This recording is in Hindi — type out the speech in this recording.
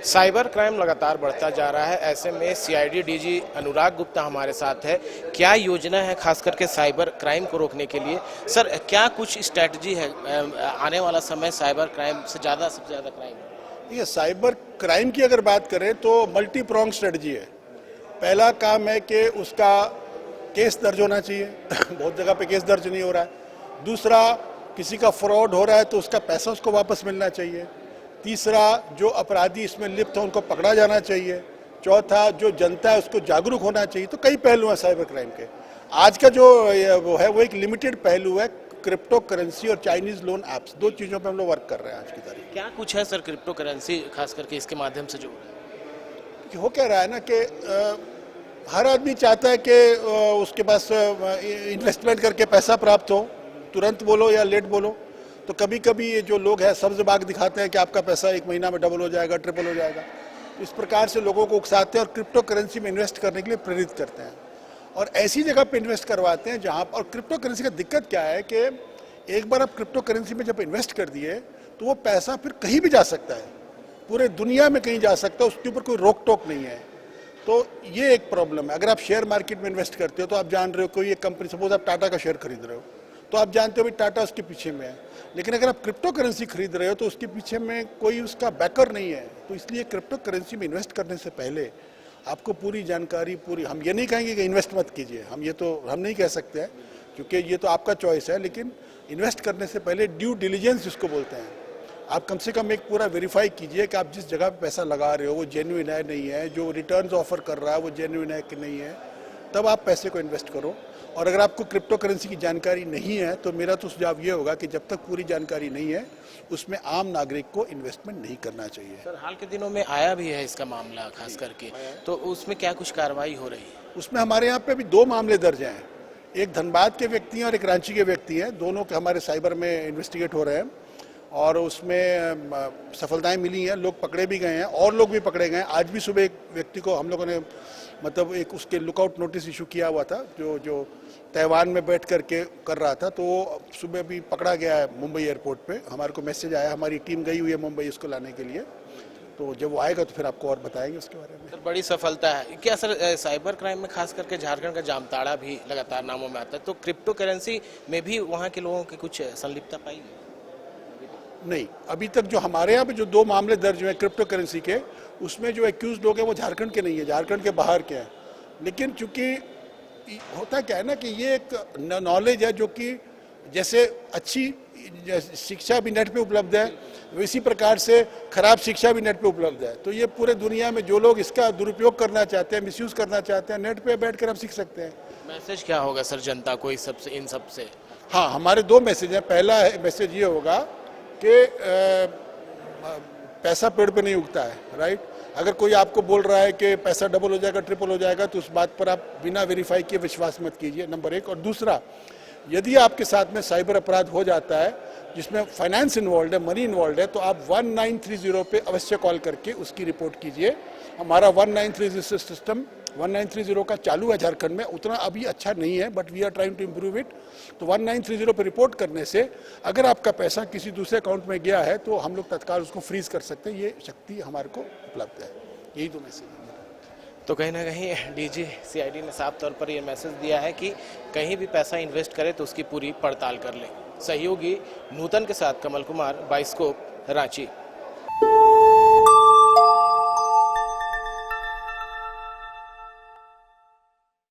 साइबर क्राइम लगातार बढ़ता जा रहा है। ऐसे में सीआईडी डीजी अनुराग गुप्ता हमारे साथ है। क्या योजना है खास करके साइबर क्राइम को रोकने के लिए? सर, क्या कुछ स्ट्रैटेजी है? आने वाला समय साइबर क्राइम से सबसे ज़्यादा क्राइम है। ये साइबर क्राइम की अगर बात करें तो मल्टी प्रॉन्ग स्ट्रेटजी है। पहला काम है कि उसका केस दर्ज होना चाहिए बहुत जगह पे केस दर्ज नहीं हो रहा है। दूसरा, किसी का फ्रॉड हो रहा है तो उसका पैसा उसको वापस मिलना चाहिए। तीसरा, जो अपराधी इसमें लिप्त है उनको पकड़ा जाना चाहिए। चौथा, जो जनता है उसको जागरूक होना चाहिए। तो कई पहलू हैं साइबर क्राइम के। आज का जो वो है वो एक लिमिटेड पहलू है, क्रिप्टो करेंसी और चाइनीज लोन ऐप्स। दो चीज़ों पे हम लोग वर्क कर रहे हैं आज की तारीख। क्या कुछ है सर क्रिप्टो करेंसी खास करके इसके माध्यम से जो हो क्या रहा है ना कि हर आदमी चाहता है कि उसके पास इन्वेस्टमेंट करके पैसा प्राप्त हो, तुरंत बोलो या लेट बोलो। तो कभी कभी ये जो लोग हैं सब्ज बाग दिखाते हैं कि आपका पैसा एक महीना में डबल हो जाएगा, ट्रिपल हो जाएगा। तो इस प्रकार से लोगों को उकसाते हैं और क्रिप्टो करेंसी में इन्वेस्ट करने के लिए प्रेरित करते हैं और ऐसी जगह पे इन्वेस्ट करवाते हैं जहाँ। और क्रिप्टो करेंसी का दिक्कत क्या है कि एक बार आप क्रिप्टो करेंसी में जब इन्वेस्ट कर दिए तो वो पैसा फिर कहीं भी जा सकता है, पूरे दुनिया में कहीं जा सकता है, उसके ऊपर कोई रोक टोक नहीं है। तो ये एक प्रॉब्लम है। अगर आप शेयर मार्केट में इन्वेस्ट करते हो तो आप जान रहे हो कोई एक कंपनी, सपोज आप टाटा का शेयर खरीद रहे हो तो आप जानते हो भाई टाटा उसके पीछे में है। लेकिन अगर आप क्रिप्टो करेंसी खरीद रहे हो तो उसके पीछे में कोई उसका बैकर नहीं है। तो इसलिए क्रिप्टो करेंसी में इन्वेस्ट करने से पहले आपको पूरी जानकारी, पूरी, हम ये नहीं कहेंगे कि इन्वेस्ट मत कीजिए, हम नहीं कह सकते हैं क्योंकि ये तो आपका चॉइस है। लेकिन इन्वेस्ट करने से पहले ड्यू डिलीजेंस जिसको बोलते हैं, आप कम से कम एक पूरा वेरीफाई कीजिए कि आप जिस जगह पे पैसा लगा रहे हो वो जेन्युइन है नहीं है, जो रिटर्न्स ऑफर कर रहा है वो जेन्युइन है कि नहीं है, तब आप पैसे को इन्वेस्ट करो। और अगर आपको क्रिप्टो करेंसी की जानकारी नहीं है तो मेरा तो सुझाव ये होगा कि जब तक पूरी जानकारी नहीं है उसमें आम नागरिक को इन्वेस्टमेंट नहीं करना चाहिए। सर, हाल के दिनों में आया भी है इसका मामला खास करके, तो उसमें क्या कुछ कार्रवाई हो रही है? उसमें हमारे यहाँ पे अभी 2 मामले दर्ज हैं। एक धनबाद के व्यक्ति हैं और एक रांची के व्यक्ति हैं। दोनों के हमारे साइबर में इन्वेस्टिगेट हो रहे हैं और उसमें सफलताएं मिली हैं, लोग पकड़े भी गए हैं और लोग भी पकड़े गए हैं। आज भी सुबह एक व्यक्ति को हम लोगों ने मतलब एक उसके लुकआउट नोटिस इशू किया हुआ था जो तैवान में बैठ करके कर रहा था, तो वो सुबह भी पकड़ा गया है मुंबई एयरपोर्ट पे। हमारे को मैसेज आया, हमारी टीम गई हुई है मुंबई उसको लाने के लिए। तो जब वो आएगा तो फिर आपको और बताएंगे उसके बारे में। सर, बड़ी सफलता है क्या सर साइबर क्राइम में? खास करके झारखंड का जामताड़ा भी लगातार नामों में आता है, तो क्रिप्टो करेंसी में भी वहाँ के लोगों की कुछ संलिप्तता पाई गई? नहीं, अभी तक जो हमारे यहाँ पे जो 2 मामले दर्ज हुए क्रिप्टो करेंसी के, उसमें जो एक्यूज लोग हैं वो झारखंड के नहीं है, झारखंड के बाहर के हैं। लेकिन चूंकि होता क्या है ना कि ये एक नॉलेज है जो कि जैसे अच्छी शिक्षा भी नेट पे उपलब्ध है, इसी प्रकार से खराब शिक्षा भी नेट पे उपलब्ध है। तो ये पूरे दुनिया में जो लोग इसका दुरुपयोग करना चाहते हैं, मिसयूज करना चाहते हैं, नेट पे बैठकर हम सीख सकते हैं। मैसेज क्या होगा सर जनता को इन सब से? हाँ, हमारे 2 मैसेज हैं। पहला मैसेज ये होगा कि पैसा पेड़ पे नहीं उगता है, राइट। अगर कोई आपको बोल रहा है कि पैसा डबल हो जाएगा, ट्रिपल हो जाएगा, तो उस बात पर आप बिना वेरीफाई किए विश्वास मत कीजिए, नंबर 1। और दूसरा, यदि आपके साथ में साइबर अपराध हो जाता है जिसमें फाइनेंस इन्वॉल्व है, मनी इन्वॉल्व है, तो आप 1930 पे अवश्य कॉल करके उसकी रिपोर्ट कीजिए। हमारा 1930 सिस्टम 1930 का चालू है झारखंड में, उतना अभी अच्छा नहीं है but we are trying to improve it. तो 1930 पे रिपोर्ट करने से अगर आपका पैसा किसी दूसरे अकाउंट में गया है तो हम लोग तत्काल उसको फ्रीज कर सकते हैं। ये शक्ति हमारे को उपलब्ध है। यही तो मैसेज है। तो कहीं ना कहीं डीजी सीआईडी ने साफ तौर पर यह मैसेज दिया है कि कहीं भी पैसा इन्वेस्ट करे तो उसकी पूरी पड़ताल कर लें। सहयोगी नूतन के साथ कमल कुमार, बाइस्कोप, रांची।